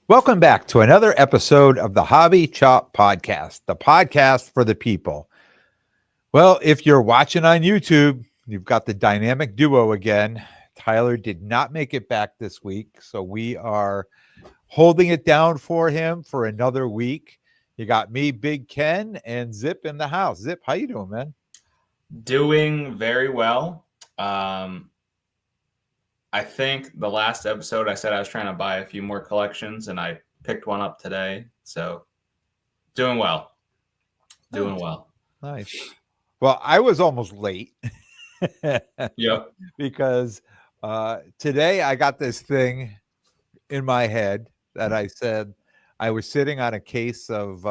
Welcome back to another episode of the Hobby Chop Podcast, the podcast for the people. Well, if you're watching on YouTube, you've got the dynamic duo again. Tyler did not make it back this week, so we are holding it down for him for another week. You got me, Big Ken, and Zip in the house. Zip, how you doing, man? Doing very well. I think the last episode I said I was trying to buy a few more collections, and I picked one up today. So doing well. Doing well. Nice. Well, I was almost late. Yep. Because today I got this thing in my head that I said I was sitting on a case of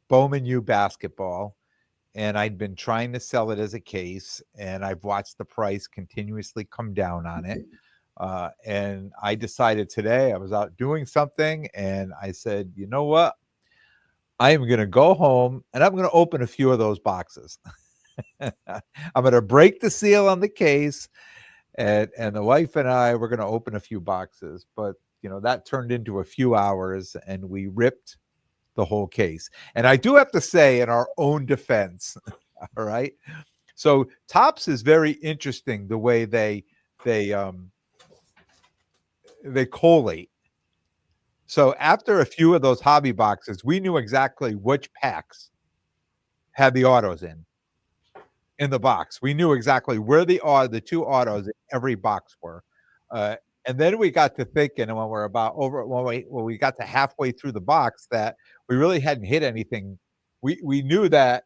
Bowman U Basketball, and I'd been trying to sell it as a case, and I've watched the price continuously come down on it. And I decided today I was out doing something, and I said, you know what? I am going to go home and I'm going to open a few of those boxes. I'm going to break the seal on the case, and the wife and I were going to open a few boxes, but that turned into a few hours, and we ripped the whole case. And I do have to say, in our own defense, all right. So Topps is very interesting the way they collate. So after a few of those hobby boxes, we knew exactly which packs had the autos in the box. We knew exactly where the two autos in every box were. And then we got to thinking, and when we got to halfway through the box, that we really hadn't hit anything. We knew that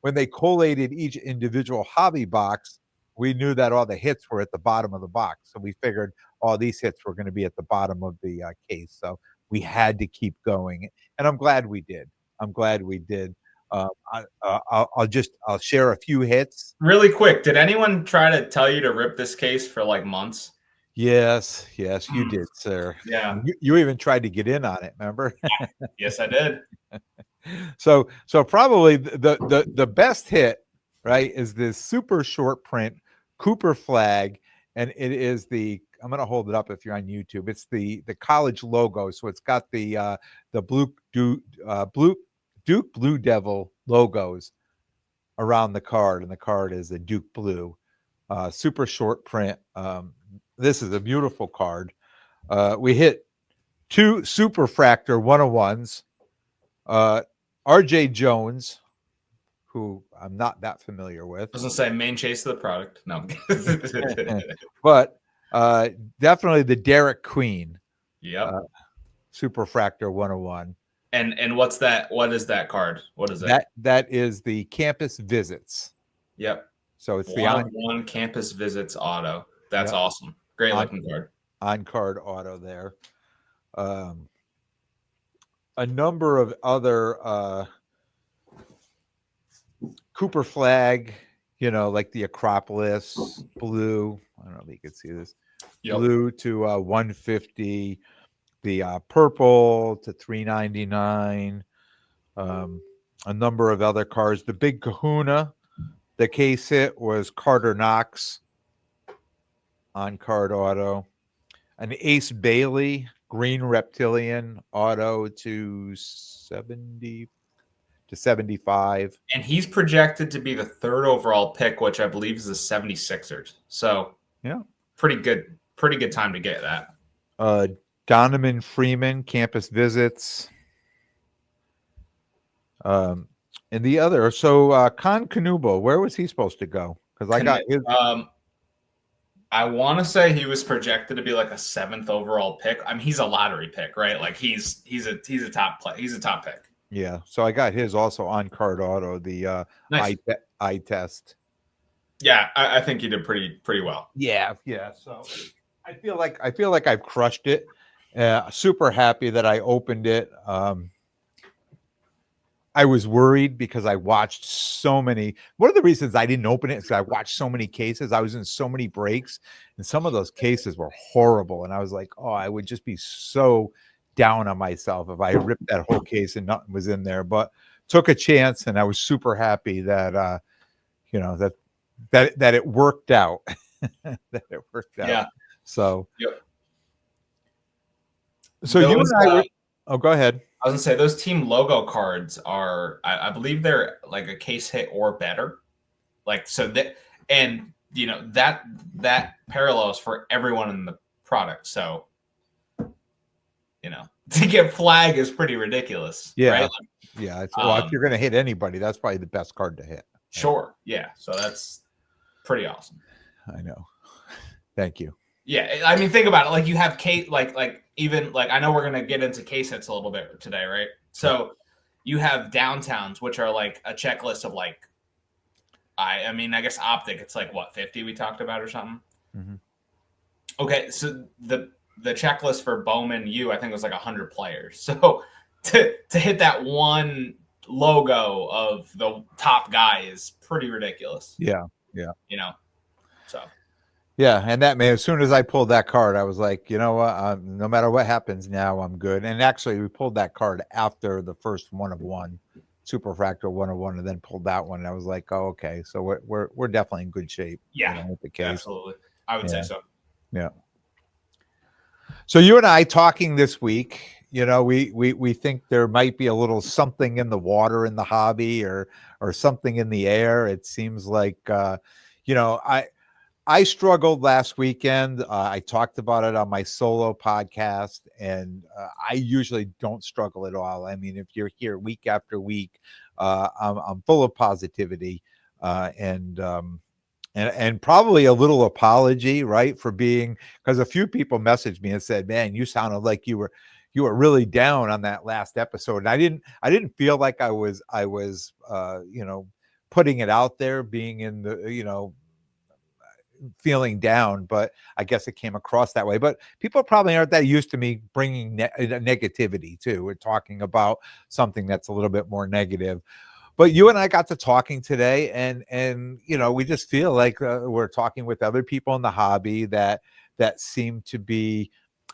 when they collated each individual hobby box, we knew that all the hits were at the bottom of the box. So we figured all these hits were going to be at the bottom of the case. So we had to keep going, and I'm glad we did. I'll share a few hits. Really quick, did anyone try to tell you to rip this case for like months? Yes, you did, sir. Yeah. You even tried to get in on it, remember? Yes, I did. So probably the best hit, right, is this super short print Cooper flag, and it is I'm going to hold it up if you're on YouTube. It's the college logo, so it's got the Duke Blue Devil logos around the card, and the card is a Duke Blue, super short print. This is a beautiful card. We hit 2 Superfractor 101s. RJ Jones, who I'm not that familiar with. I was going to say main chase of the product. No. But definitely the Derek Queen. Yep. Superfractor 101. And what's that? What is that card? What is it? That is the Campus Visits. Yep. So it's one Campus Visits auto. That's awesome. Great looking card. On card auto there. A number of other Cooper flag, like the Acropolis blue. I don't know if you can see this. Yep. Blue to 150, the purple to 399. A number of other cards. The Big Kahuna, the case hit was Carter Knox on card auto. An Ace Bailey green reptilian auto to 70 to 75. And he's projected to be the 3rd overall pick, which I believe is the 76ers. So yeah, pretty good time to get that. Donovan Freeman, Campus Visits. And the other, so Con Canubo, where was he supposed to go? Because I got his. I want to say he was projected to be like a 7th overall pick. I mean, he's a lottery pick, right? Like he's a top play. He's a top pick. Yeah. So I got his also on card auto, the nice. eye test. Yeah, I think he did pretty well. Yeah. So I feel like I've crushed it. Super happy that I opened it. I was worried because I watched so many. One of the reasons I didn't open it is I watched so many cases. I was in so many breaks, and some of those cases were horrible. And I was like, oh, I would just be so down on myself if I ripped that whole case and nothing was in there. But took a chance, and I was super happy that that it worked out. That it worked out. Yeah. So. Yep. So you and those I were. Oh, go ahead. I was gonna say those team logo cards are, I believe they're like a case hit or better. Like so that, and that parallels for everyone in the product. So to get flag is pretty ridiculous, Yeah, right? yeah. Well, if Um, you're going to hit anybody, that's probably the best card to hit. sure, yeah. So that's pretty awesome. I know. Thank you. Yeah, I mean, think about it. Like you have case, like even like I know we're gonna get into case hits a little bit today, right? So you have downtowns, which are like a checklist of like, I mean, I guess optic. It's like what 50 we talked about or something. Mm-hmm. Okay, so the checklist for Bowman U, I think it was like 100 players. So to hit that one logo of the top guy is pretty ridiculous. Yeah, yeah. So Yeah, and that man, as soon as I pulled that card, I was like, you know what? No matter what happens now, I'm good. And actually, we pulled that card after the first one of one, Super Fractal 101, and then pulled that one. And I was like, oh, okay, so we're definitely in good shape. yeah, With the case. absolutely, I would say so. Yeah. So you and I talking this week, we think there might be a little something in the water in the hobby or something in the air. It seems like I struggled last weekend. I talked about it on my solo podcast, and I usually don't struggle at all. I mean, if you're here week after week, I'm full of positivity, and probably a little apology, right, for being, because a few people messaged me and said, "Man, you sounded like you were really down on that last episode." And I didn't feel like I was putting it out there, being in the feeling down, but I guess it came across that way. But people probably aren't that used to me bringing negativity too. We're talking about something that's a little bit more negative. But you and I got to talking today, and we just feel like we're talking with other people in the hobby that seem to be,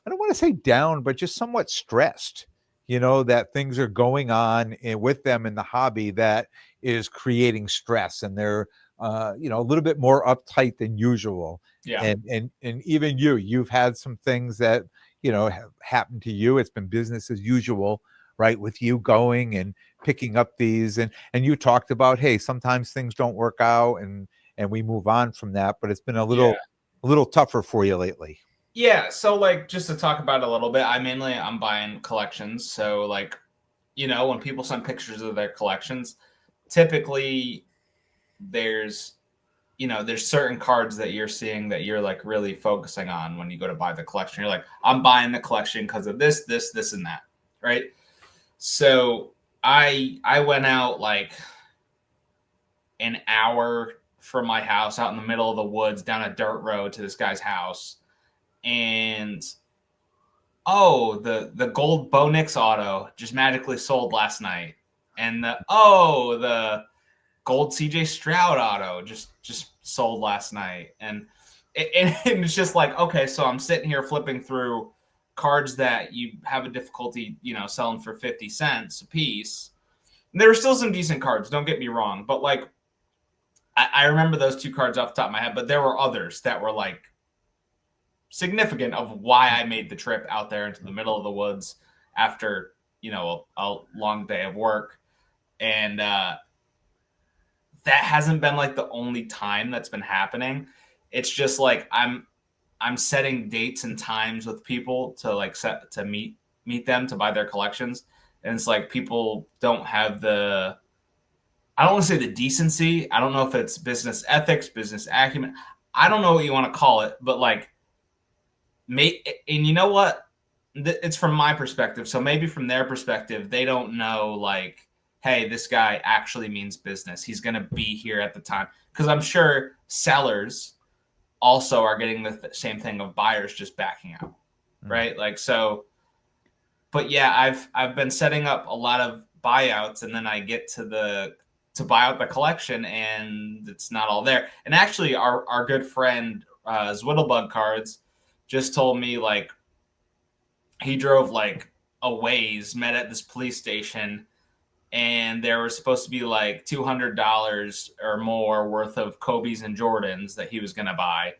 I don't want to say down, but just somewhat stressed. That things are going on with them in the hobby that is creating stress, and they're a little bit more uptight than usual. Yeah, And even you've had some things that have happened to you. It's been business as usual, right, with you going and picking up these, and you talked about, hey, sometimes things don't work out, and we move on from that, but it's been a yeah. little tougher for you lately. Yeah, so like just to talk about it a little bit, I'm buying collections. So like, when people send pictures of their collections, typically there's there's certain cards that you're seeing that you're like really focusing on when you go to buy the collection. You're like, I'm buying the collection because of this, and that, right? So I went out like an hour from my house out in the middle of the woods down a dirt road to this guy's house, and the gold Bo Nix auto just magically sold last night, and the gold CJ Stroud auto just sold last night, and it's just like, okay, so I'm sitting here flipping through cards that you have a difficulty selling for 50 cents a piece. And there are still some decent cards, don't get me wrong, but like I remember those two cards off the top of my head, but there were others that were like significant of why I made the trip out there into the middle of the woods after a long day of work. And that hasn't been like the only time that's been happening. It's just like I'm setting dates and times with people to like set to meet them to buy their collections, and it's like people don't have the, I don't want to say the decency. I don't know if it's business ethics, business acumen. I don't know what you want to call it, but like, and you know what? It's from my perspective. So maybe from their perspective, they don't know like, hey, this guy actually means business. He's going to be here at the time. Because I'm sure sellers also are getting the same thing of buyers just backing out, right? Like, so, but yeah, I've been setting up a lot of buyouts, and then I get to buy out the collection, and it's not all there. And actually, our good friend Zwiddlebug Cards just told me like he drove like a ways, met at this police station, and there was supposed to be like $200 or more worth of Kobe's and Jordans that he was going to buy,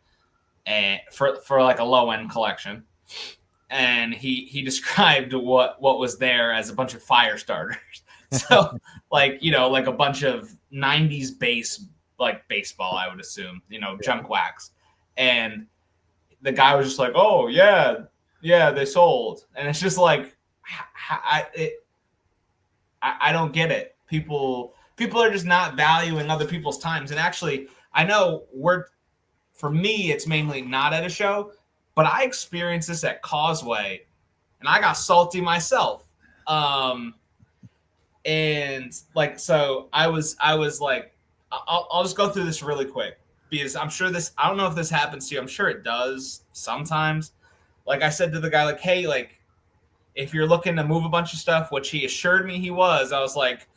and for like a low end collection. and he described what was there as a bunch of fire starters. So like, you know, like a bunch of 90s baseball, I would assume, you know, junk wax. And the guy was just like, oh yeah, they sold. And it's just like, I don't get it. People are just not valuing other people's times. And actually, I know for me, it's mainly not at a show, but I experienced this at Causeway, and I got salty myself. And like, so I was like, I'll just go through this really quick because I'm sure I don't know if this happens to you. I'm sure it does sometimes. Like I said to the guy, like, hey, like, if you're looking to move a bunch of stuff, which he assured me he was, I was like,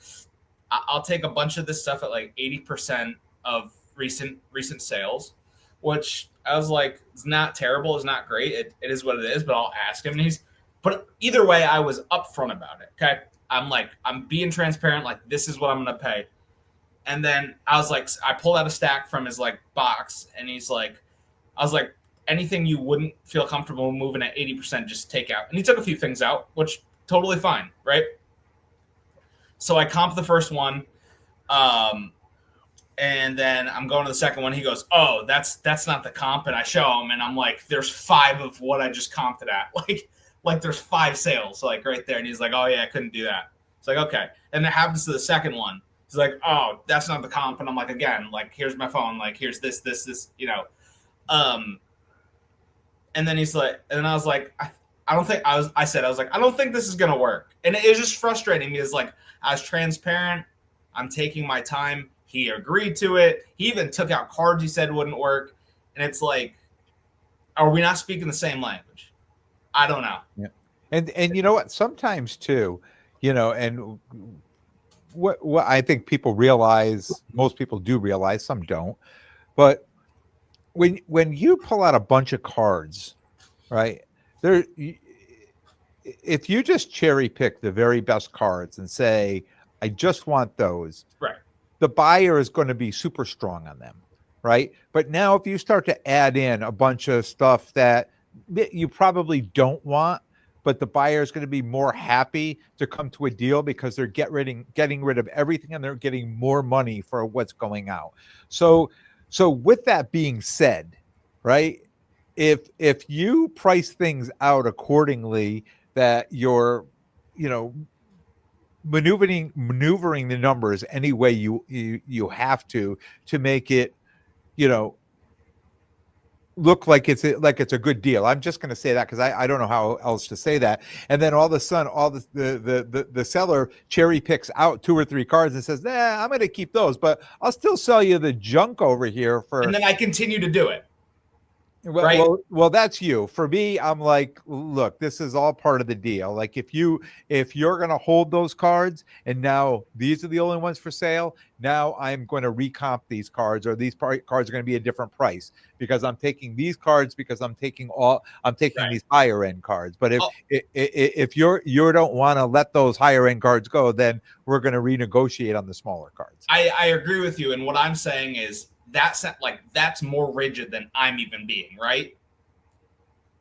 I'll take a bunch of this stuff at like 80% of recent sales, which I was like, it's not terrible. It's not great. It is what it is, but I'll ask him. And but either way, I was upfront about it. Okay. I'm like, I'm being transparent. Like, this is what I'm going to pay. And then I was like, I pulled out a stack from his like box, and I was like, anything you wouldn't feel comfortable moving at 80%, just take out. And he took a few things out, which totally fine. Right. So I comped the first one. And then I'm going to the second one. He goes, oh, that's not the comp. And I show him, and I'm like, there's 5 of what I just comped it at. Like there's 5 sales, like right there. And he's like, oh yeah, I couldn't do that. It's like, okay. And it happens to the second one. He's like, oh, that's not the comp. And I'm like, again, like, here's my phone. Like, here's this, you know. And then he's like, and then I was like, I don't think I was like, I don't think this is going to work. And it was just frustrating because like, I was transparent. I'm taking my time. He agreed to it. He even took out cards he said wouldn't work. And it's like, are we not speaking the same language? I don't know. Yeah. And you know what? Sometimes too, you know, and what I think people realize, most people do realize, some don't, but when you pull out a bunch of cards, right? If you just cherry pick the very best cards and say, I just want those, right, the buyer is going to be super strong on them, right? But now if you start to add in a bunch of stuff that you probably don't want, but the buyer is going to be more happy to come to a deal because they're getting rid of everything, and they're getting more money for what's going out. So with that being said, right, if you price things out accordingly, that you're, you know, maneuvering the numbers any way you have to make it, you know, look like it's a good deal. I'm just going to say that because I don't know how else to say that. And then all of a sudden, all the seller cherry picks out 2 or 3 cards and says, nah, I'm going to keep those, but I'll still sell you the junk over here for. And then I continue to do it. Well, right? well, that's you. For me, I'm like, look, this is all part of the deal. Like if you're going to hold those cards, and now these are the only ones for sale, now I'm going to recomp these cards, or these cards are going to be a different price because I'm taking these cards because I'm taking Right. these higher end cards. But if you don't want to let those higher end cards go, then we're going to renegotiate on the smaller cards. I agree with you, and what I'm saying is that's more rigid than I'm even being, right?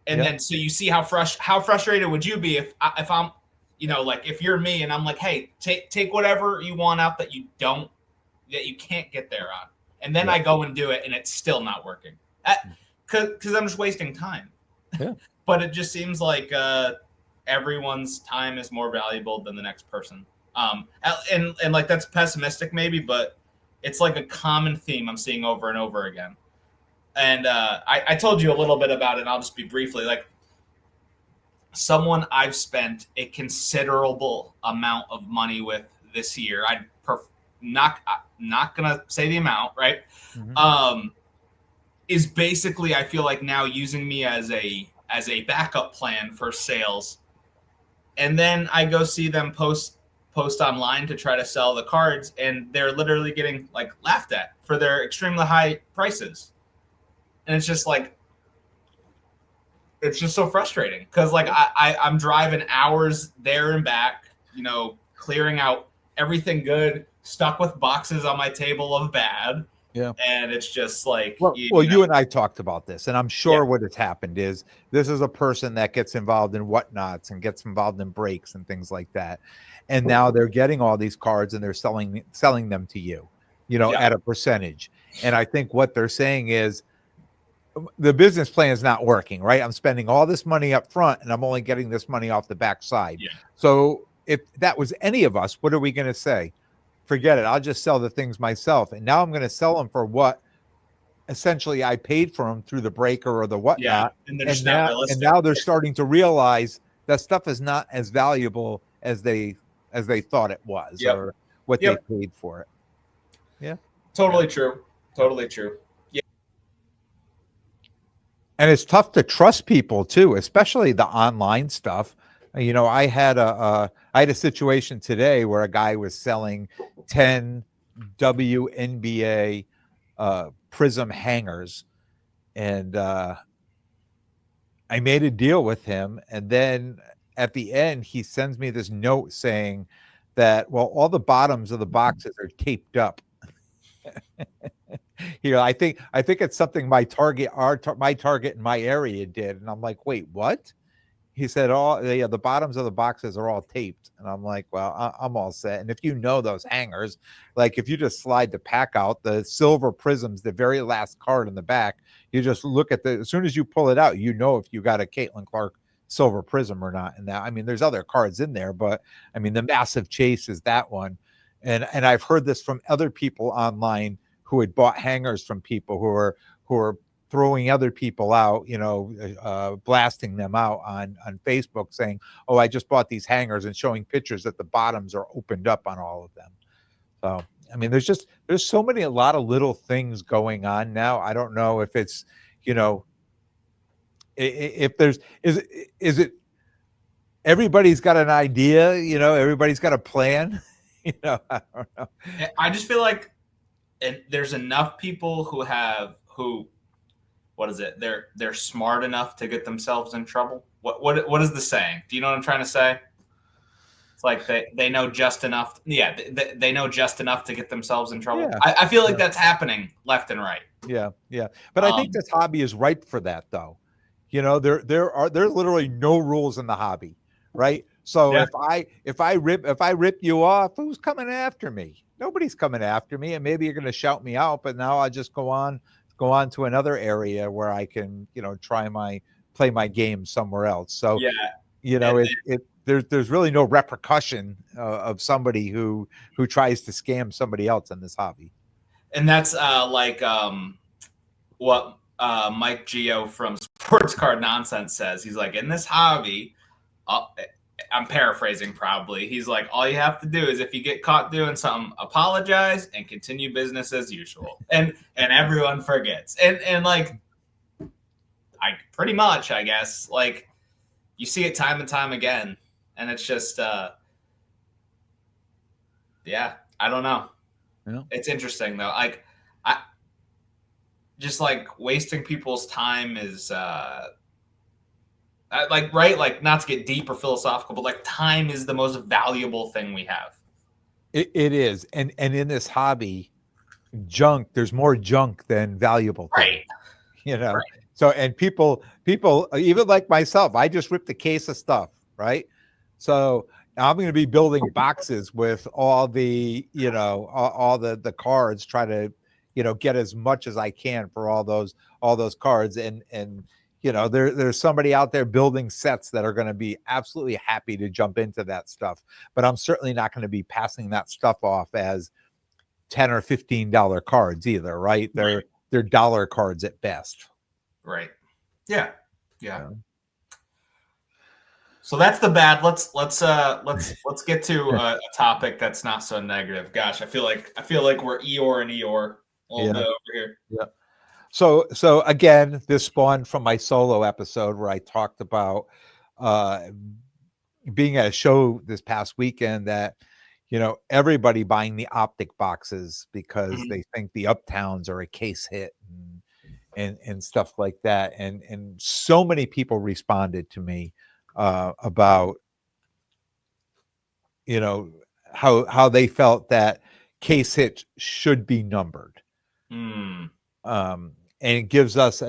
And then so you see how frustrated would you be if I'm, you know, like if you're me and I'm like, hey, take whatever you want out that you can't get there on, and then I go and do it and it's still not working, because I'm just wasting time. Yeah. But it just seems like everyone's time is more valuable than the next person. And like that's pessimistic maybe, but it's like a common theme I'm seeing over and over again. And I told you a little bit about it, and I'll just be briefly. Like, someone I've spent a considerable amount of money with this year, not going to say the amount, right? Mm-hmm. Is basically, I feel like now using me as a backup plan for sales. And then I go see them post online to try to sell the cards, and they're literally getting like laughed at for their extremely high prices. And it's just like, it's just so frustrating because like I'm driving hours there and back, you know, clearing out everything good, stuck with boxes on my table of bad. Yeah. And it's just like, Well, you, well, you know, you and I talked about this, and I'm yeah, sure what has happened is this is a person that gets involved in whatnots and gets involved in breaks and things like that, and now they're getting all these cards and they're selling them to you, yeah, at a percentage. And I think what they're saying is the business plan is not working, right? I'm spending all this money up front, and I'm only getting this money off the backside. yeah, So if that was any of us, what are we going to say? Forget it. I'll just sell the things myself, and now I'm going to sell them for what essentially I paid for them through the breaker or the yeah. whatnot. And they're And just not realistic. now they're starting to realize that stuff is not as valuable as they thought it was, Yep. or what they Yep. paid for it. Yeah. Yeah. Totally true. Yeah. Totally true. Yeah. And it's tough to trust people too, especially the online stuff. I had a situation today where a guy was selling 10 WNBA prism hangers, and I made a deal with him, and then at the end, he sends me this note saying that, well, all the bottoms of the boxes are taped up. I think it's something my target in my area did, and I'm like, wait, what? He said, "All the bottoms of the boxes are all taped," and I'm like, "Well, I'm all set." And if you know those hangers, like if you just slide the pack out, the silver prisms, the very last card in the back, you just look at as soon as you pull it out, if you got a Caitlin Clark silver prism or not. And that, I mean, there's other cards in there, but I mean, the massive chase is that one. And I've heard this from other people online who had bought hangers from people who are throwing other people out, blasting them out on Facebook saying, "Oh, I just bought these hangers," and showing pictures that the bottoms are opened up on all of them. So, I mean, there's a lot of little things going on now. I don't know if it's, you know, if there's is it everybody's got an idea, everybody's got a plan, I don't know. I just feel like there's enough people who what is it? They're smart enough to get themselves in trouble. What is the saying? Do you know what I'm trying to say? It's like they know just enough. Yeah, they know just enough to get themselves in trouble. Yeah. I feel like Yeah. that's happening left and right. Yeah, yeah. But I think this hobby is ripe for that, though. There's literally no rules in the hobby, right? So Yeah. if I rip you off, who's coming after me? Nobody's coming after me, and maybe you're going to shout me out, but now I just go on to another area where I can, play my game somewhere else. So, Yeah. there's really no repercussion of somebody who tries to scam somebody else in this hobby. And that's what Mike Geo from Sports Card Nonsense says. He's like, in this hobby, I'm paraphrasing probably. He's like, all you have to do is if you get caught doing something, apologize and continue business as usual, and everyone forgets. And like, I pretty much, I guess, like you see it time and time again, and it's just, yeah, I don't know. Yeah. It's interesting though. Like, I just like wasting people's time is like, right, like not to get deep or philosophical, but like time is the most valuable thing we have. It is, and in this hobby, there's more junk than valuable things, Right. you know. Right. So, and people even like myself, I just ripped a case of stuff, right? So I'm going to be building boxes with all the, all the cards, try to, get as much as I can for all those cards. And there's somebody out there building sets that are going to be absolutely happy to jump into that stuff, but I'm certainly not going to be passing that stuff off as $10 or $15 cards either, right? They're dollar cards at best. Right. Yeah. So that's the bad. Let's get to a topic that's not so negative. Gosh, I feel like we're Eeyore and Eeyore a little bit over here. Yeah. So again, this spawned from my solo episode where I talked about being at a show this past weekend that everybody buying the optic boxes because they think the Uptowns are a case hit and stuff like that, and so many people responded to me about how they felt that case hits should be numbered. And it gives us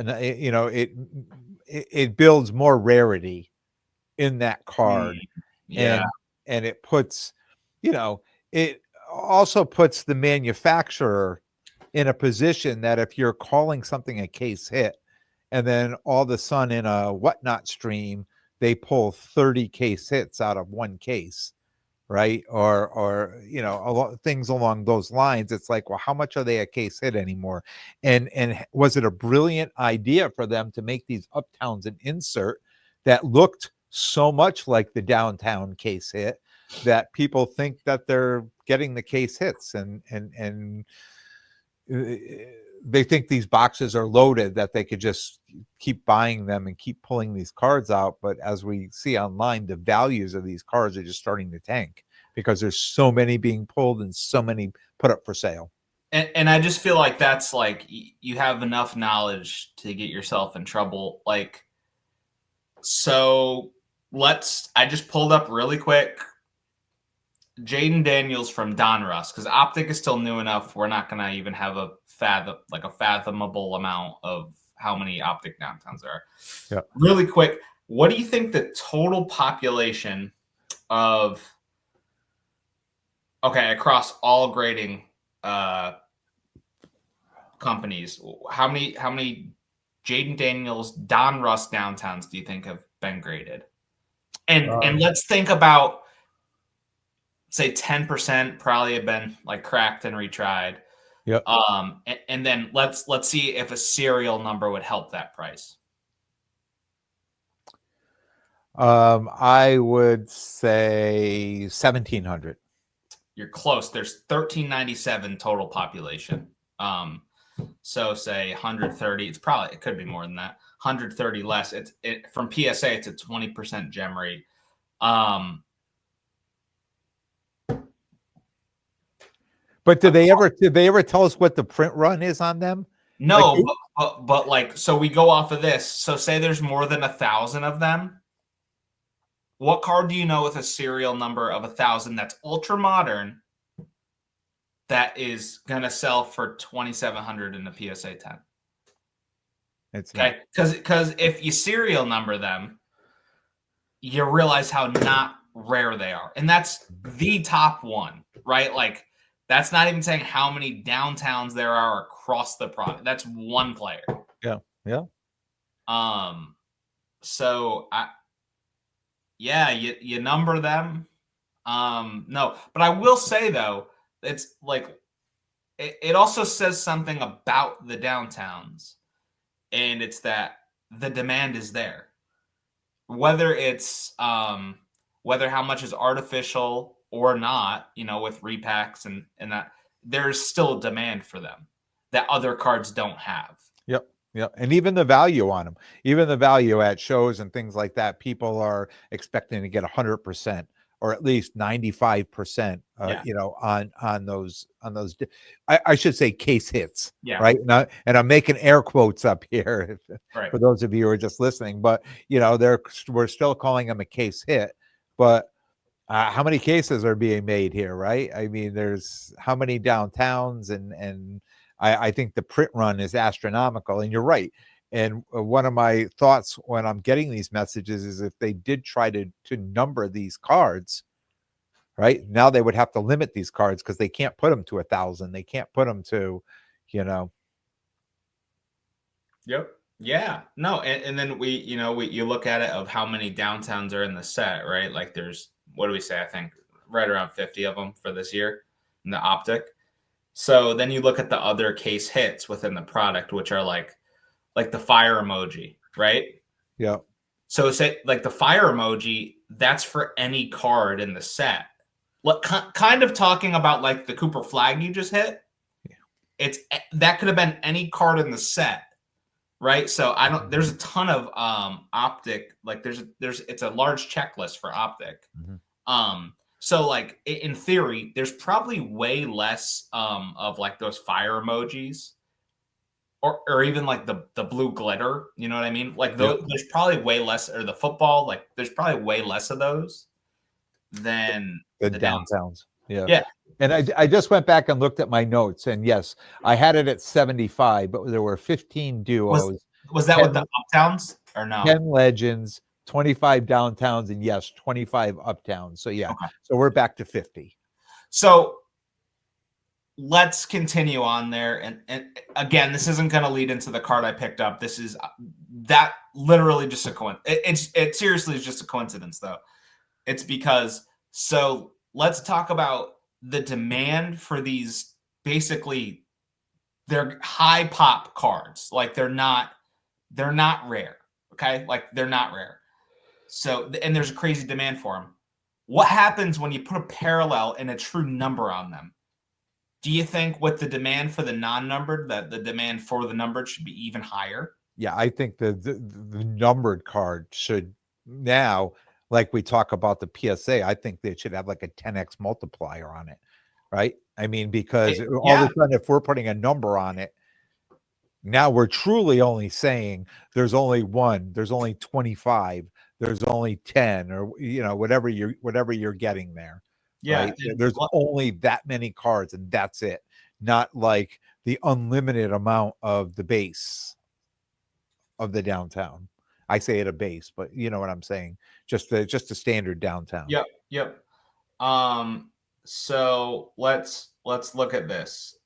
it builds more rarity in that card, Yeah. and it puts, it also puts the manufacturer in a position that if you're calling something a case hit, and then all of a sudden in a whatnot stream they pull 30 case hits out of one case, right? Or a lot of things along those lines. It's like, well, how much are they a case hit anymore? And was it a brilliant idea for them to make these uptowns an insert that looked so much like the downtown case hit that people think that they're getting the case hits, and they think these boxes are loaded, that they could just keep buying them and keep pulling these cards out. But as we see online, the values of these cards are just starting to tank because there's so many being pulled and so many put up for sale. And I just feel like that's like you have enough knowledge to get yourself in trouble. Like, so I just pulled up really quick Jaden Daniels from Donruss, because Optic is still new enough. We're not going to even have a fathomable amount of how many Optic downtowns there are. Yeah. Really quick, what do you think the total population of across all grading companies, how many Jaden Daniels Donruss downtowns do you think have been graded? And let's think about, say 10% probably have been like cracked and retried. Yep. And then let's see if a serial number would help that price. I would say 1,700. You're close. There's 1,397 total population. So say 130. It could be more than that. 130 less. From PSA. It's a 20% gem rate. But did they ever tell us what the print run is on them? No, but like, so we go off of this. So say there's more than 1,000 of them. What card do you know with a serial number of 1,000 that's ultra modern that is gonna sell for 2,700 in the PSA 10? It's okay, because if you serial number them, you realize how not rare they are, and that's the top one, right? Like, that's not even saying how many downtowns there are across the product. That's one player. Yeah. So you number them. No, but I will say though, it's like it also says something about the downtowns, and it's that the demand is there. Whether it's whether how much is artificial or not, with repacks and that, there's still demand for them that other cards don't have. Yep. And even the value on them, even the value at shows and things like that, people are expecting to get 100% or at least 95%, on those I should say case hits. Yeah. Right. And I'm making air quotes up here Right. for those of you who are just listening, but we're still calling them a case hit. But how many cases are being made here, right? I mean, there's how many downtowns, and I think the print run is astronomical. And you're right. And one of my thoughts when I'm getting these messages is if they did try to number these cards, right now they would have to limit these cards because they can't put them to 1,000. They can't put them to, Yep. Yeah. No. And then you look at it of how many downtowns are in the set, right? Like, there's, what do we say? I think right around 50 of them for this year in the Optic. So then you look at the other case hits within the product, which are like the fire emoji, right? Yeah. So say like the fire emoji, that's for any card in the set. What kind of talking about like the Cooper flag you just hit? Yeah. That could have been any card in the set, right? So there's a ton of Optic, like it's a large checklist for Optic. Mm-hmm. So like in theory, there's probably way less of like those fire emojis, or even like the blue glitter. You know what I mean? Like there's probably way less, or there's probably way less of those than the downtowns. Yeah. Yeah. And I just went back and looked at my notes, and yes, I had it at 75, but there were 15 duos, Was that 10, with the uptowns or no? 10 legends, 25 downtowns, and yes, 25 uptowns. So yeah, Okay. so we're back to 50. So let's continue on there. And again, this isn't going to lead into the card I picked up. This is that literally just a coincidence. It seriously is just a coincidence, though. It's because, so let's talk about the demand for these. Basically, they're high pop cards. Like they're not rare. Okay. Like they're not rare. So, and there's a crazy demand for them. What happens when you put a parallel and a true number on them? Do you think with the demand for the non-numbered, that the demand for the numbered should be even higher? Yeah, I think the numbered card should now, like we talk about the PSA, I think they should have like a 10x multiplier on it, right? I mean, because all of a sudden, if we're putting a number on it, now we're truly only saying there's only one, there's only 25, there's only 10, or whatever you're getting there. Yeah. Right? There's only that many cards, and that's it. Not like the unlimited amount of the base of the downtown. I say it a base, but you know what I'm saying. Just a standard downtown. Yep. So let's look at this.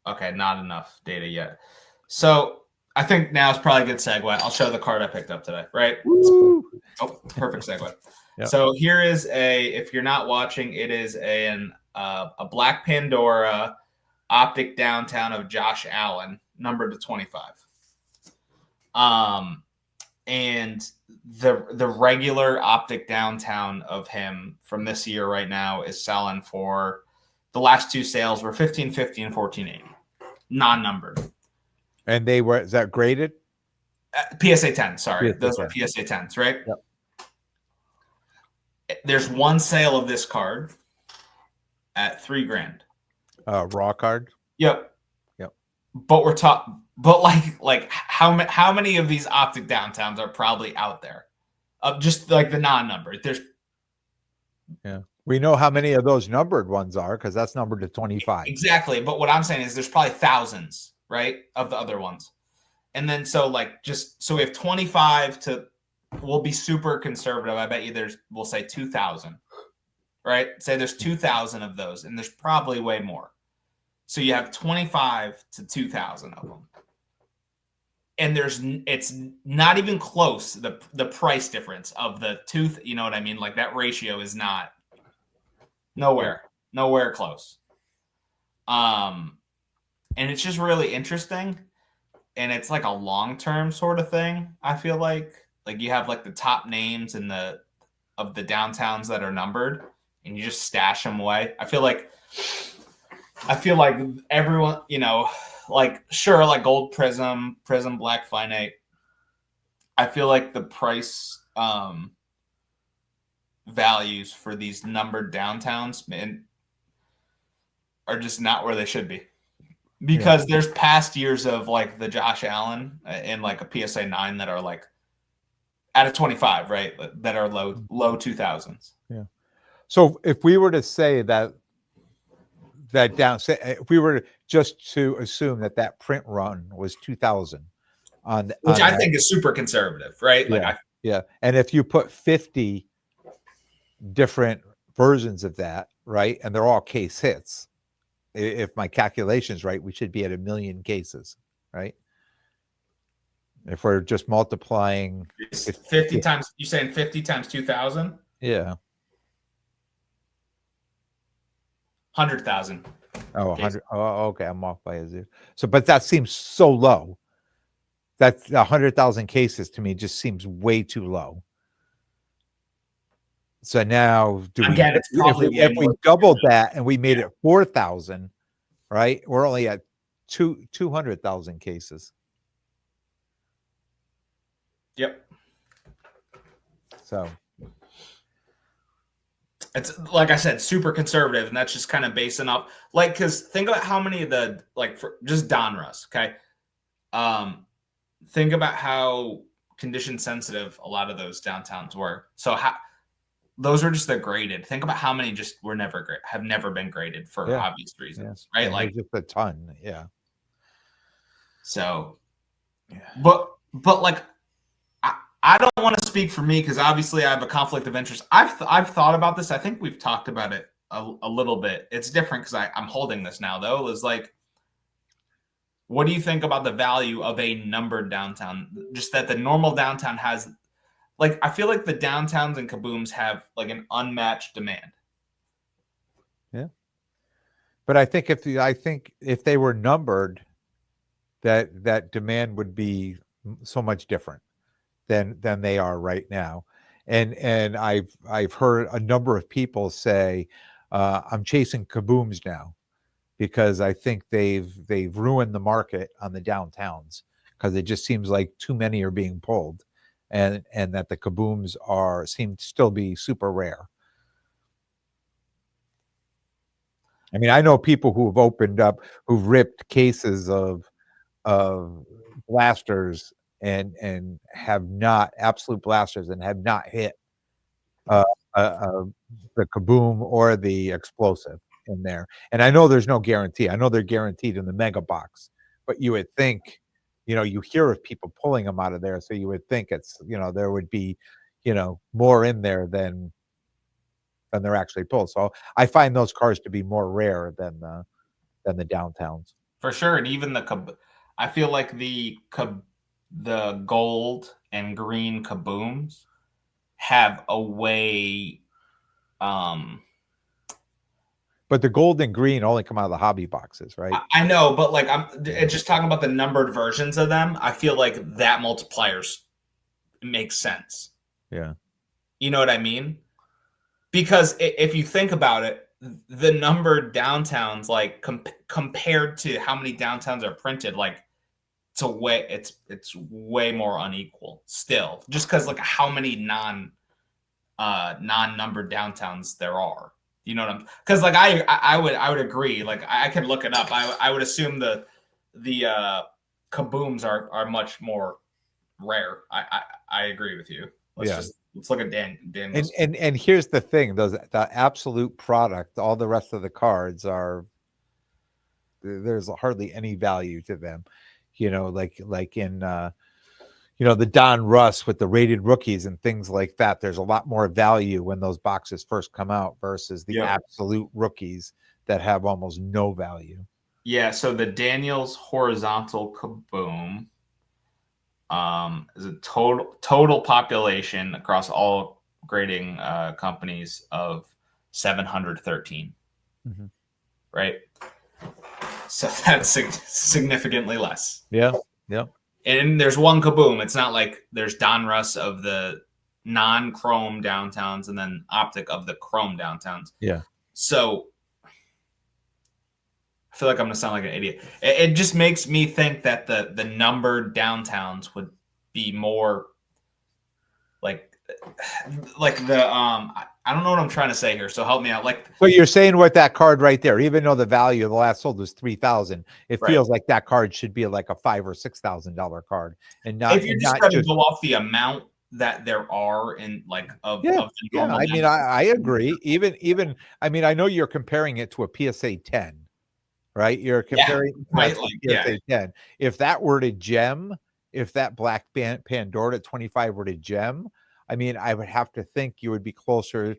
Okay, not enough data yet. So I think now is probably a good segue. I'll show the card I picked up today, right? Woo! Oh, perfect segue. Yep. So here is if you're not watching, it is a black Pandora optic downtown of Josh Allen, numbered to 25. And the regular optic downtown of him from this year right now is selling for, the last two sales were $1,550 and $1,480, non-numbered. And is that graded? PSA 10, sorry. PSA Those 10. are PSA 10s, right? Yep. There's one sale of this card at $3,000. Raw card. Yep. But we're talking, but like how many of these optic downtowns are probably out there? Of just like the non-numbered. We know how many of those numbered ones are because that's numbered to 25. Exactly. But what I'm saying is there's probably thousands, right, of the other ones. And then so we have 25 to, we'll be super conservative. I bet you we'll say 2,000, right? Say there's 2,000 of those, and there's probably way more. So you have 25 to 2,000 of them. And it's not even close. The price difference of the tooth, you know what I mean? Like that ratio is nowhere close. And it's just really interesting. And it's like a long-term sort of thing. I feel like you have like the top names of the downtowns that are numbered, and you just stash them away. I feel like everyone, like Gold Prism, Black Finite. I feel like the price values for these numbered downtowns, man, are just not where they should be. Because there's past years of like the Josh Allen and like a PSA 9 that are like out of 25, right? That are low 2000s. Yeah. So if we were to say that if we were just to assume that print run was 2000 which I think is super conservative, right? Yeah. And if you put 50 different versions of that, right, and they're all case hits, if my calculation's right, we should be at 1 million cases, right? If we're just multiplying 50 times, you're saying 50 times 2,000? Yeah. 100,000. Oh, 100. Oh, okay. I'm off by a zero. So, but that seems so low. That's 100,000 cases to me just seems way too low. So now, it's probably if we doubled that and we made it 4,000, right? We're only at 200,000 cases. Yep. So it's like I said, super conservative, and that's just kind of basing off, like, because think about how many of the just Donruss, okay? Think about how condition sensitive a lot of those downtowns were. So those are just the graded. Think about how many just have never been graded for Yeah. obvious Yeah. reasons, right? Yeah, Like, there's just a ton. Yeah. so, Yeah. but like, I don't want to speak for me because obviously I have a conflict of interest. I've thought about this. I think we've talked about it a little bit. It's different because I'm holding this now though. Is like, what do you think about the value of a numbered downtown? Just that the normal downtown has, like, I feel like the downtowns and kabooms have like an unmatched demand. Yeah. But I think if they were numbered, that demand would be so much different than they are right now. And I've heard a number of people say, I'm chasing kabooms now because I think they've ruined the market on the downtowns because it just seems like too many are being pulled, and that the kabooms seem to still be super rare. I mean, I know people who've ripped cases of blasters and have not absolute blasters and have not hit uh, the kaboom or the explosive in there. And I know there's no guarantee. I know they're guaranteed in the mega box, but you would think, you hear of people pulling them out of there, so you would think there would be, more in there than they're actually pulled. So I find those cars to be more rare than the downtowns. For sure. And even I feel like the gold and green kabooms have a way, But the gold and green only come out of the hobby boxes, right? I know, but like it's just talking about the numbered versions of them. I feel like that multipliers makes sense. Yeah. You know what I mean? Because if you think about it, the numbered downtowns, like compared to how many downtowns are printed, like it's way more unequal still, just because like how many non-numbered downtowns there are. You know what I'm? Because like I would agree. Like I could look it up. I would assume the kabooms are much more rare. I agree with you. Let's look at Daniel's. And here's the thing: the absolute product, all the rest of the cards there's hardly any value to them. Like in the Don Russ with the rated rookies and things like that. There's a lot more value when those boxes first come out versus the absolute rookies that have almost no value. Yeah, so the Daniels horizontal kaboom is a total population across all grading companies of 713. Mm-hmm. Right? So that's significantly less. Yeah. Yeah. And there's one kaboom. It's not like there's Donruss of the non-chrome downtowns and then Optic of the chrome downtowns. Yeah. So I feel like I'm going to sound like an idiot. It just makes me think that the numbered downtowns would be more like the I don't know what I'm trying to say here, so help me out. Like, but you're saying with that card right there, even though the value of the last sold was 3,000, it feels like that card should be like a $5,000 or $6,000 card, and not if you're just trying to go off the amount that there are in like of the normal. I mean, I agree. Even I mean, I know you're comparing it to a PSA 10, right? You're comparing right, like, PSA 10. If that were to gem, if that black Pandora at 25 were to gem, I mean, I would have to think you would be closer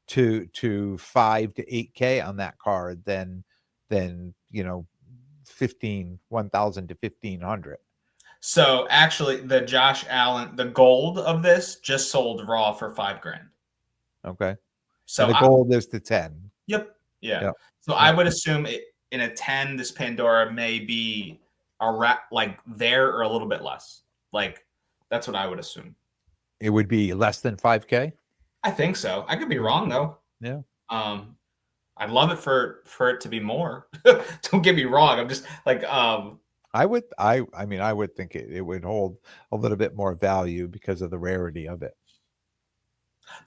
to 5 to 8K on that card than 1,000 to 1,500. So actually, the Josh Allen, the gold of this just sold raw for $5,000. Okay. So and the gold is to 10. Yep. Yeah. Yep. So I would assume in a 10, this Pandora may be like there or a little bit less. Like that's what I would assume. It would be less than 5K. I think so. I could be wrong though. Yeah. I'd love it for it to be more. Don't get me wrong. I'm just like I would think it would hold a little bit more value because of the rarity of it.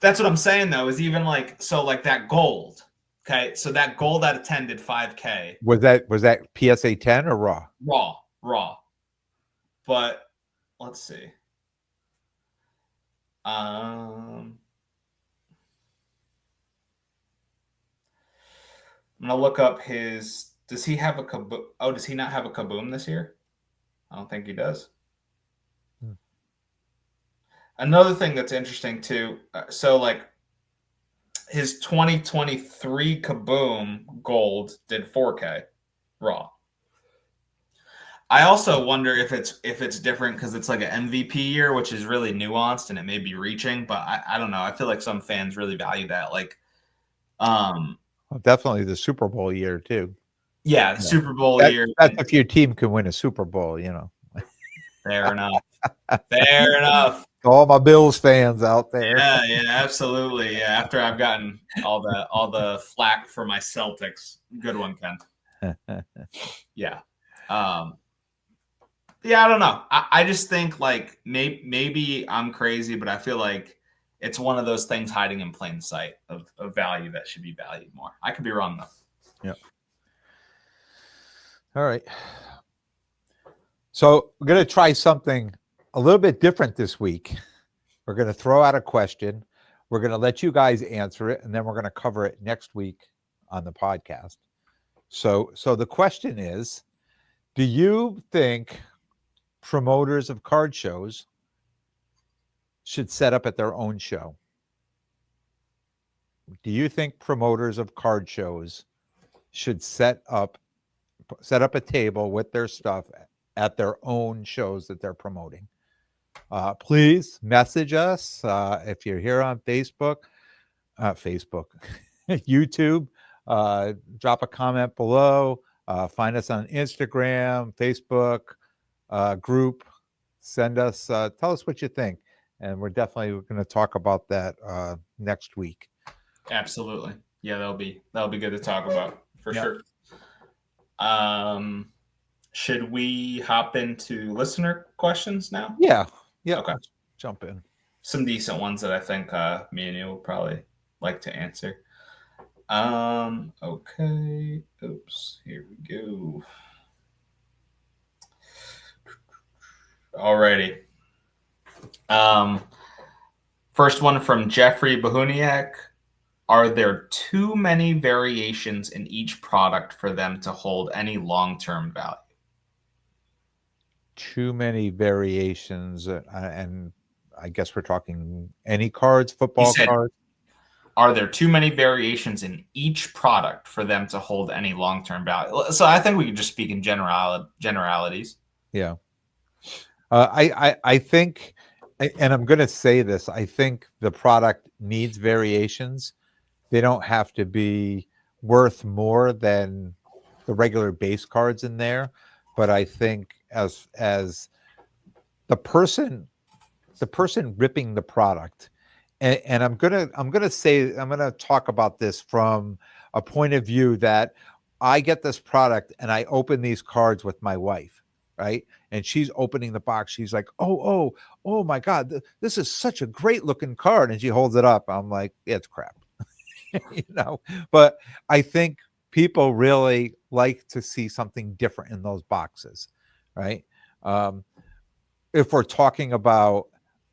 That's what I'm saying though, is even like that gold. Okay, so that gold out of 10 did 5K. Was that PSA 10 or raw? Raw. But let's see. I'm gonna look up his. Does he have a kaboom? Oh, does he not have a kaboom this year? I don't think he does. Hmm. Another thing that's interesting too. So like his 2023 kaboom gold did 4K raw. I also wonder if it's different because it's like an MVP year, which is really nuanced and it may be reaching, but I don't know. I feel like some fans really value that. Like, Well, definitely the Super Bowl year too. yeah, the Yeah. Super Bowl That year. that's if your team can win a Super Bowl, you know. Fair enough. Fair enough. All my Bills fans out there. Yeah, yeah, absolutely. Yeah, after I've gotten all the flack for my Celtics, good one, Ken. Yeah. Um, yeah, I don't know. I just think like maybe I'm crazy, but I feel like it's one of those things hiding in plain sight of value that should be valued more. I could be wrong though. Yeah. All right. So we're going to try something a little bit different this week. We're going to throw out a question. We're going to let you guys answer it, and then we're going to cover it next week on the podcast. So the question is, do you think promoters of card shows should set up at their own show? Do you think promoters of card shows should set up a table with their stuff at their own shows that they're promoting? Please message us if you're here on Facebook, YouTube. Drop a comment below. Find us on Instagram, Facebook group. Send us, tell us what you think, and we're definitely going to talk about that next week. Absolutely. Yeah, that'll be good to talk about for Yep. sure. Should we hop into listener questions now? Yeah. Okay. Let's jump in. Some decent ones that I think me and you will probably like to answer. Okay. Oops. Here we go. Alrighty. First one from Jeffrey Bahuniak. Are there too many variations in each product for them to hold any long-term value? Too many variations, and I guess we're talking any cards, He football said, cards. are there too many variations in each product for them to hold any long-term value? So I think we could just speak in generalities. Yeah. I think, and I'm going to say this, I think the product needs variations. They don't have to be worth more than the regular base cards in there, but I think as the person ripping the product, and I'm gonna talk about this from a point of view that I get this product and I open these cards with my wife, right? And she's opening the box. She's like, oh my God, this is such a great looking card. And she holds it up. I'm like, yeah, it's crap. But I think people really like to see something different in those boxes, right? If we're talking about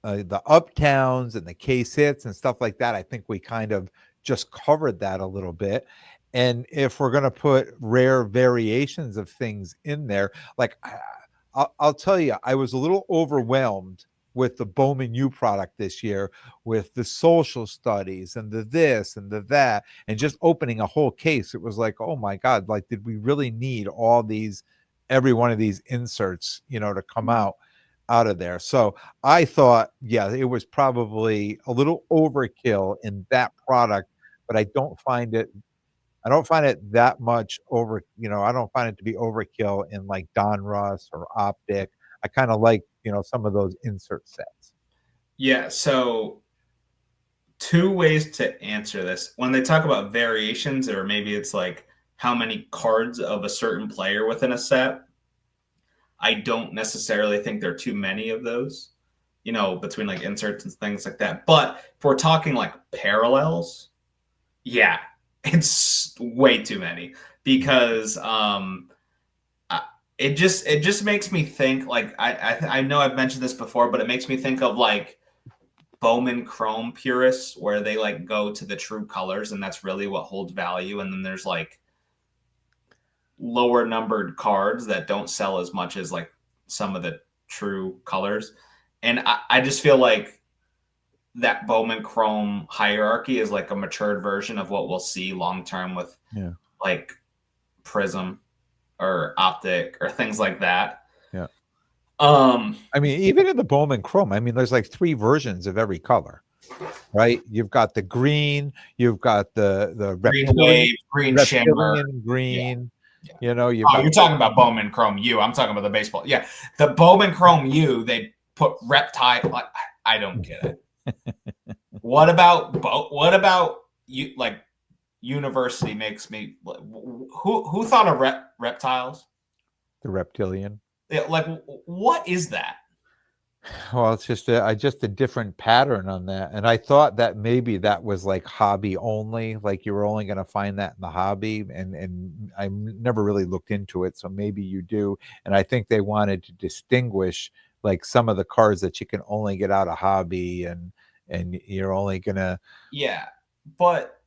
the uptowns and the case hits and stuff like that, I think we kind of just covered that a little bit. And if we're going to put rare variations of things in there, like I'll tell you, I was a little overwhelmed with the Bowman U product this year, with the social studies and the this and the that, and just opening a whole case. It was like, oh my God, like, did we really need every one of these inserts, to come out of there? So I thought, yeah, it was probably a little overkill in that product, but I don't find it that much I don't find it to be overkill in like Don Russ or Optic. I kind of like, some of those insert sets. Yeah, so two ways to answer this. When they talk about variations, or maybe it's like how many cards of a certain player within a set, I don't necessarily think there are too many of those, between like inserts and things like that. But if we're talking like parallels, yeah, it's way too many because it just makes me think like I know I've mentioned this before, but it makes me think of like Bowman Chrome purists where they like go to the true colors and that's really what holds value. And then there's like lower numbered cards that don't sell as much as like some of the true colors. And I just feel like that Bowman Chrome hierarchy is like a matured version of what we'll see long term with like Prism or Optic or things like that. Yeah. I mean, even in the Bowman Chrome, I mean, there's like 3 versions of every color, right? You've got the green, you've got the green wave, green shimmer, green. Yeah. You know, you're talking about Bowman Chrome U. I'm talking about the baseball. Yeah, the Bowman Chrome U. They put reptile. I don't get it. What about you? Like university makes me. Who thought of reptiles? The reptilian. Yeah, like what is that? Well, it's just a different pattern on that, and I thought that maybe that was like hobby only, like you were only going to find that in the hobby, and I never really looked into it, so maybe you do. And I think they wanted to distinguish like some of the cards that you can only get out of hobby, and you're only gonna. Yeah, but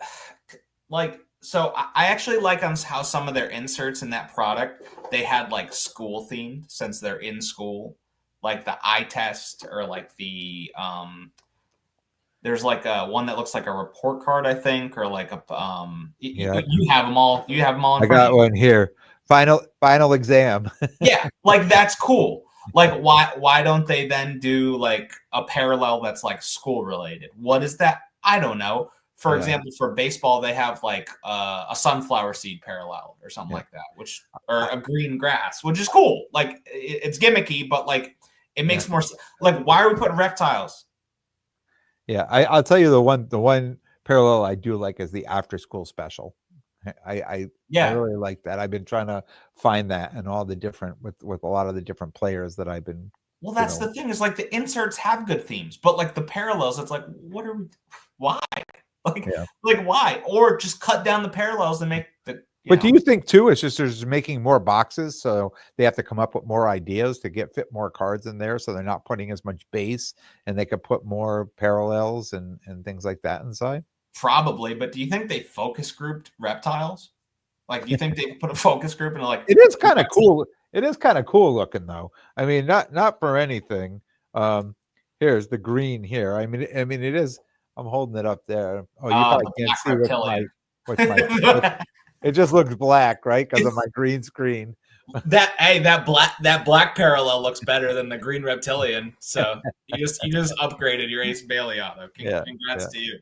like, so I actually like on how some of their inserts in that product they had like school themed since they're in school, like the eye test or like the there's like a one that looks like a report card, I think, or like a you have them all. You have them all in I front of got you. one here. Final exam. Yeah, like that's cool. Like why don't they then do like a parallel that's like school related? What is that? I don't know. For example, for baseball, they have like a sunflower seed parallel or something like that, or a green grass, which is cool. Like it's gimmicky, but like it makes more sense. Like why are we putting reptiles? Yeah, I'll tell you the one parallel I do like is the after school special. I really like that. I've been trying to find that and all the different with a lot of the different players that I've been. Well, that's the thing is like the inserts have good themes, but like the parallels, it's like what are we? Why? Like why? Or just cut down the parallels and make the. But do you think too it's just there's making more boxes, so they have to come up with more ideas to fit more cards in there, so they're not putting as much base, and they could put more parallels and things like that inside? Probably, but do you think they focus grouped reptiles? Like, do you think they put a focus group and like? It is kind of cool. It is kind of cool looking though. I mean, not for anything. Here's the green here. I mean, it is. I'm holding it up there. Oh, you probably can't see what's my. It just looks black, right? Because of my green screen. that black parallel looks better than the green reptilian. So you just upgraded your Ace Bailey auto. Congrats to you.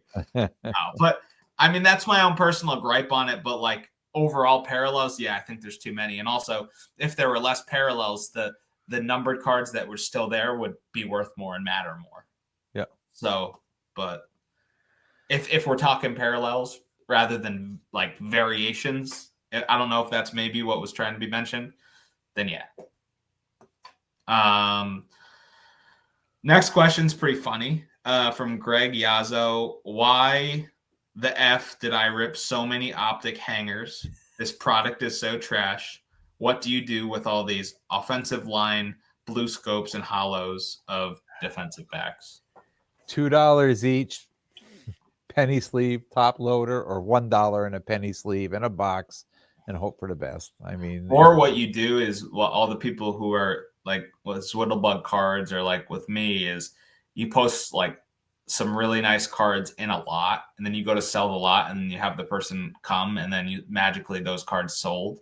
But I mean, that's my own personal gripe on it. But like overall parallels, yeah, I think there's too many. And also, if there were less parallels, the numbered cards that were still there would be worth more and matter more. Yeah. So, but if we're talking parallels rather than like variations, I don't know if that's maybe what was trying to be mentioned. Then yeah. Next question's pretty funny. From Greg Yazzo. Why the F did I rip so many optic hangers? This product is so trash. What do you do with all these offensive line blue scopes and hollows of defensive backs? $2 each, penny sleeve, top loader, or $1 in a penny sleeve in a box, and hope for the best. I mean, or what you do is all the people who are like with Swiddlebug cards or like with me is you post like some really nice cards in a lot, and then you go to sell the lot, and you have the person come, and then you magically those cards sold,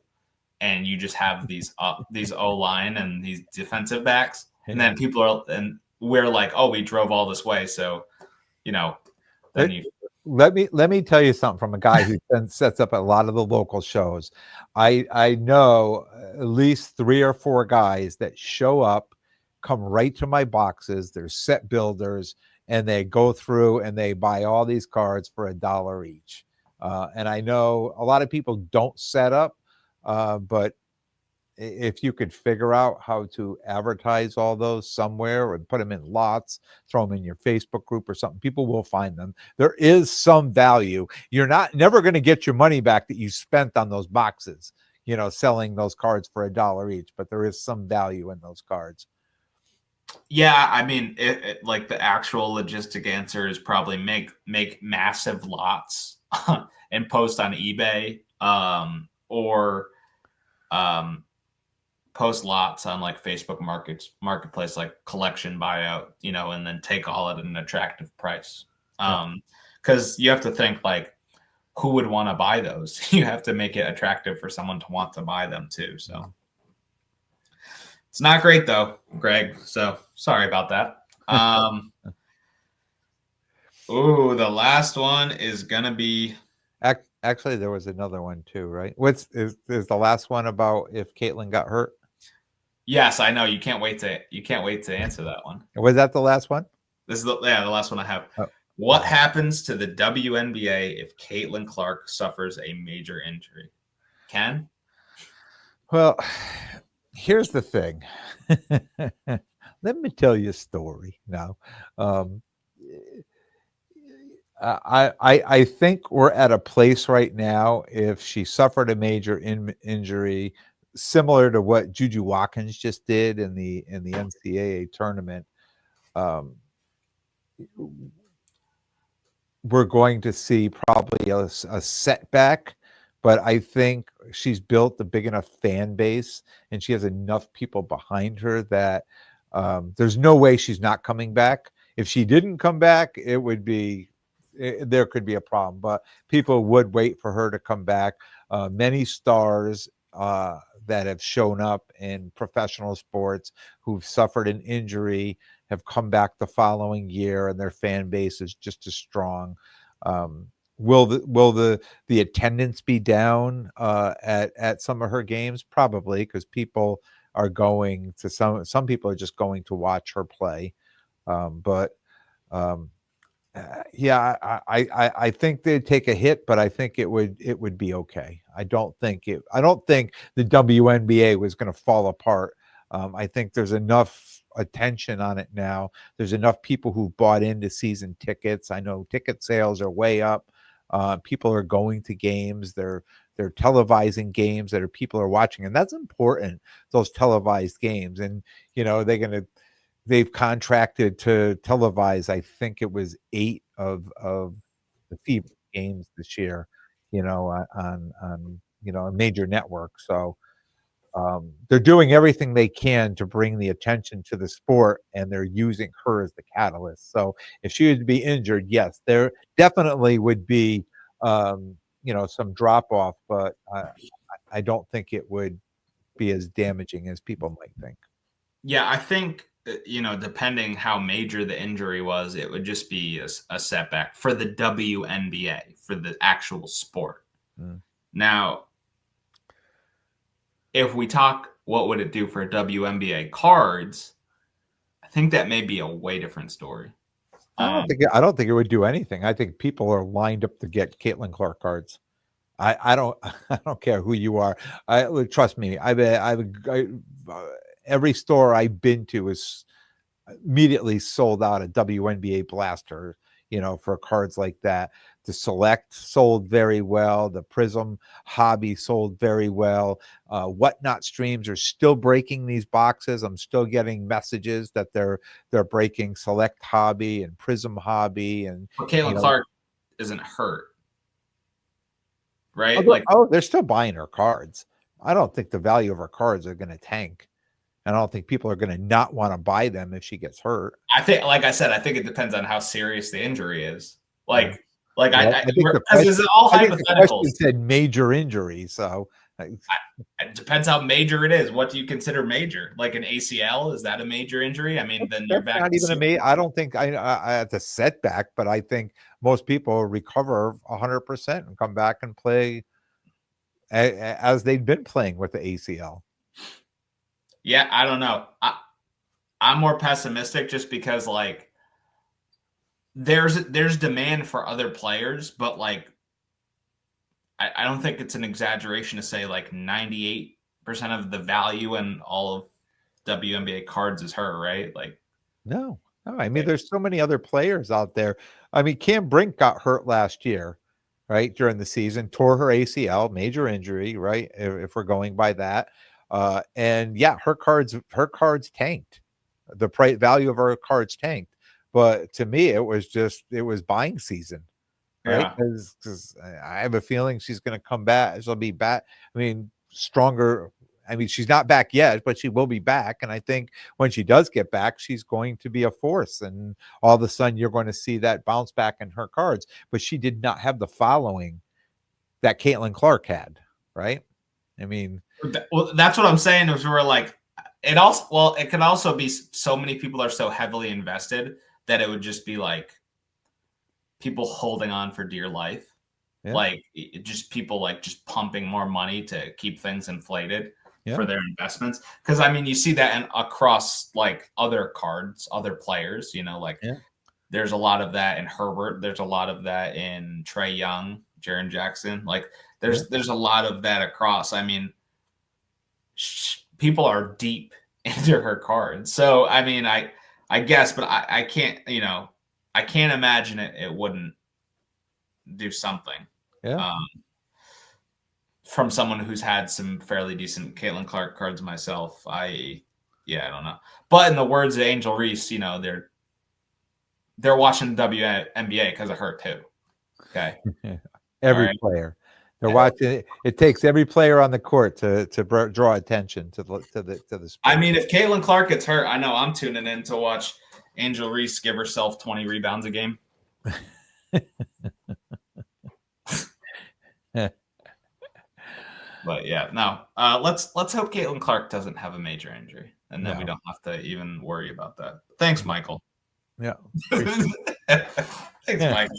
and you just have these O-line and these defensive backs, and then people are and we're like, oh, we drove all this way, so then you. Let me tell you something from a guy who sets up a lot of the local shows. I know at least 3 or 4 guys that show up, come right to my boxes. They're set builders, and they go through and they buy all these cards for $1 each. And I know a lot of people don't set up, but if you could figure out how to advertise all those somewhere or put them in lots, throw them in your Facebook group or something, people will find them. There is some value. You're never going to get your money back that you spent on those boxes, selling those cards for $1 each, but there is some value in those cards. Yeah, I mean, like the actual logistic answer is probably make massive lots and post on eBay, or um, post lots on like Facebook marketplace, like collection buyout, and then take all at an attractive price. Yeah. Because you have to think like, who would want to buy those? You have to make it attractive for someone to want to buy them too. So it's not great though, Greg. So sorry about that. Ooh, the last one is gonna be. Actually, there was another one too, right? Is the last one about if Caitlyn got hurt? Yes, I know. You can't wait to answer that one. Was that the last one? This is the last one I have. Oh, What happens to the WNBA if Caitlin Clark suffers a major injury? Ken? well, here's the thing. Let me tell you a story now. Um, I think we're at a place right now. If she suffered a major injury, similar to what Juju Watkins just did in the NCAA tournament, um, we're going to see probably a setback. But I think she's built a big enough fan base, and she has enough people behind her that there's no way she's not coming back. If she didn't come back, it would be there could be a problem. But people would wait for her to come back. Many stars that have shown up in professional sports who've suffered an injury have come back the following year, and their fan base is just as strong. Um, will the attendance be down at some of her games? Probably, because people are going to some people are just going to watch her play. But um, yeah, I think they'd take a hit, but I think it would be okay. I don't think the WNBA was going to fall apart. I think there's enough attention on it now. There's enough people who bought into season tickets. I know ticket sales are way up. People are going to games. They're televising games that people are watching, and that's important. Those televised games, and they've contracted to televise. I think it was 8 of the Fever games this year, on a major network. So they're doing everything they can to bring the attention to the sport, and they're using her as the catalyst. So if she was to be injured, yes, there definitely would be some drop off, but I don't think it would be as damaging as people might think. Yeah, I think depending how major the injury was, it would just be a setback for the WNBA, for the actual sport. Mm. Now, if we talk, what would it do for WNBA cards? I think that may be a way different story. I don't think it would do anything. I think people are lined up to get Caitlin Clark cards. I don't I don't care who you are. Trust me. Every store I've been to is immediately sold out a WNBA blaster, for cards like that. The Select sold very well. The Prism Hobby sold very well. Whatnot Streams are still breaking these boxes. I'm still getting messages that they're breaking Select Hobby and Prism Hobby, and But Caitlin Clark isn't hurt, right? they're still buying her cards. I don't think the value of her cards are going to tank. And I don't think people are going to not want to buy them if she gets hurt. I think, like I said, I think it depends on how serious the injury is. Well, I think the because it's all question hypotheticals. said major injury, so It depends how major it is. What do you consider major? Like an ACL, is that a major injury? I mean, then you're back. Not even me. I don't think it's a setback, but I think most people recover 100% and come back and play as they've been playing with the ACL. Yeah, I don't know. I'm more pessimistic just because there's demand for other players, but I don't think it's an exaggeration to say 98% of the value in all of WNBA cards is her, right? No. I mean, there's so many other players out there. I mean, Cam Brink got hurt last year, right, during the season, tore her ACL, major injury, right, if we're going by that. And yeah, her cards tanked. The price value of her cards tanked. But to me, it was buying season, right? Yeah. Because I have a feeling she's going to come back. She'll be back. I mean, stronger, I mean, she's not back yet, but she will be back. And I think when she does get back, she's going to be a force. And all of a sudden, you're going to see that bounce back in her cards. But she did not have the following that Caitlin Clark had, right? I mean, well, that's what I'm saying. Is we're like, it could also be so many people are so heavily invested that it would just be like people holding on for dear life. Yeah. Like just people like just pumping more money to keep things inflated for their investments. Because I mean, you see that across like other cards, other players. Like there's a lot of that in Herbert. There's a lot of that in Trae Young, Jaren Jackson. Like there's a lot of that across. I mean, people are deep into her cards. So I mean, I guess, but I can't. I can't imagine it wouldn't do something. Yeah. From someone who's had some fairly decent Caitlin Clark cards myself, I don't know. But in the words of Angel Reese, they're watching the WNBA because of her too. Okay, every player they're watching. It takes every player on the court to draw attention to the sport. I mean, if Caitlin Clark gets hurt, I know I'm tuning in to watch Angel Reese give herself 20 rebounds a game. But no. Let's hope Caitlin Clark doesn't have a major injury, and then we don't have to even worry about that. Thanks, Michael. Yeah. Thanks, Michael.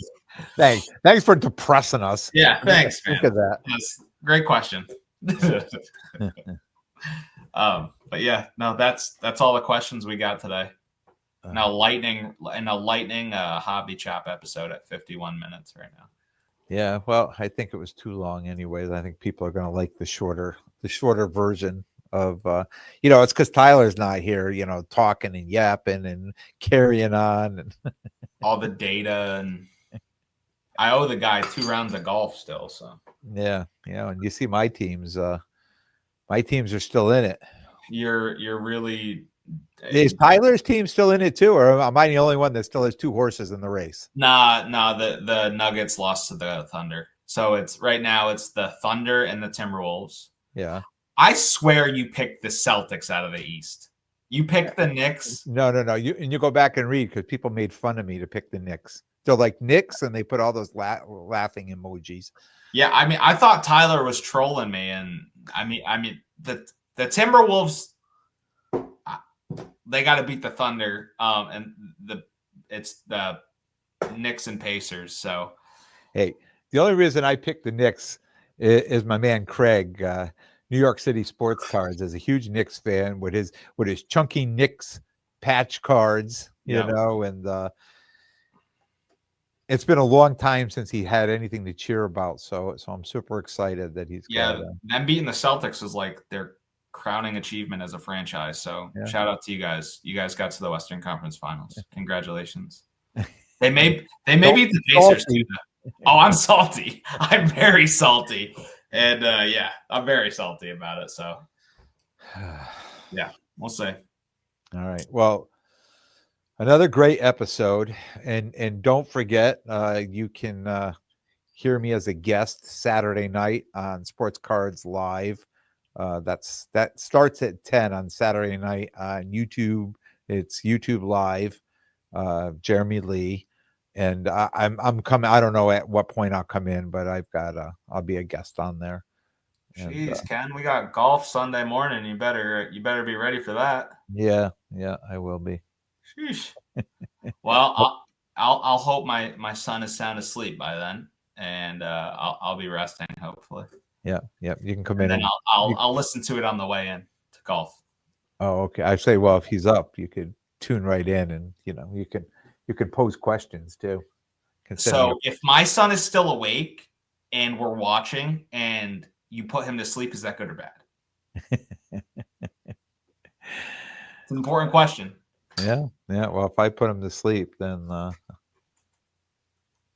Thanks for depressing us. Yeah, thanks, man. Look at that. Yes, great question. But no, that's all the questions we got today. Now, lightning hobby chop episode at 51 minutes right now. Yeah, well, I think it was too long anyways. I think people are going to like the shorter version of, it's because Tyler's not here, talking and yapping and carrying on and all the data. And I owe the guy 2 rounds of golf still. So yeah, and you see my teams are still in it. You're really. Is Tyler's team still in it too, or am I the only one that still has 2 horses in the race? Nah. The Nuggets lost to the Thunder, so right now it's the Thunder and the Timberwolves. Yeah, I swear you picked the Celtics out of the East. You picked the Knicks. No. You go back and read because people made fun of me to pick the Knicks. So like Knicks, and they put all those laughing emojis. Yeah, I mean, I thought Tyler was trolling me, and I mean the Timberwolves. They got to beat the Thunder, and it's the Knicks and Pacers. So, hey, the only reason I picked the Knicks is my man Craig, New York City Sports Cards, is a huge Knicks fan with his chunky Knicks patch cards, and it's been a long time since he had anything to cheer about. So I'm super excited that he's got them beating the Celtics was like their crowning achievement as a franchise. So shout out to you guys. You guys got to the Western Conference Finals. Congratulations. They may beat the Pacers too. Oh, I'm salty. I'm very salty. And I'm very salty about it. So we'll see. All right. Well, another great episode. And don't forget, you can hear me as a guest Saturday night on Sports Cards Live. That starts at 10 on Saturday night on YouTube. It's YouTube Live. Jeremy Lee, and I'm coming. I don't know at what point I'll come in, but I'll be a guest on there. Jeez, Ken, we got golf Sunday morning. You better be ready for that. Yeah, I will be. Sheesh. Well, I'll hope my son is sound asleep by then, and I'll be resting hopefully. Yeah. You can come in. And then I'll listen to it on the way in to golf. Oh, okay. I say, well, if he's up, you could tune right in, and you can pose questions too. So if my son is still awake and we're watching, and you put him to sleep, is that good or bad? It's an important question. Yeah. Well, if I put him to sleep, then I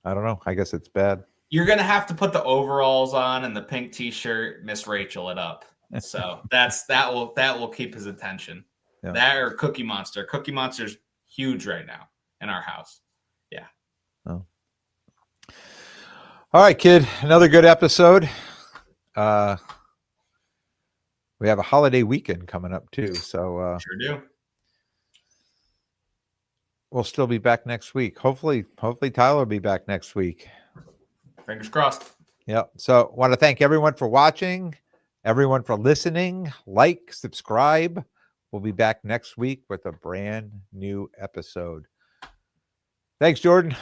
don't know. I guess it's bad. You're gonna have to put the overalls on and the pink T-shirt, Miss Rachel it up. So that will keep his attention. Yeah. That or Cookie Monster. Cookie Monster's huge right now in our house. Yeah. Oh. All right, kid. Another good episode. We have a holiday weekend coming up too, so Sure do. we'll still be back next week. Hopefully Tyler will be back next week. Fingers crossed. Yep. So want to thank everyone for watching, everyone for listening. Like, subscribe. We'll be back next week with a brand new episode. Thanks, Jordan.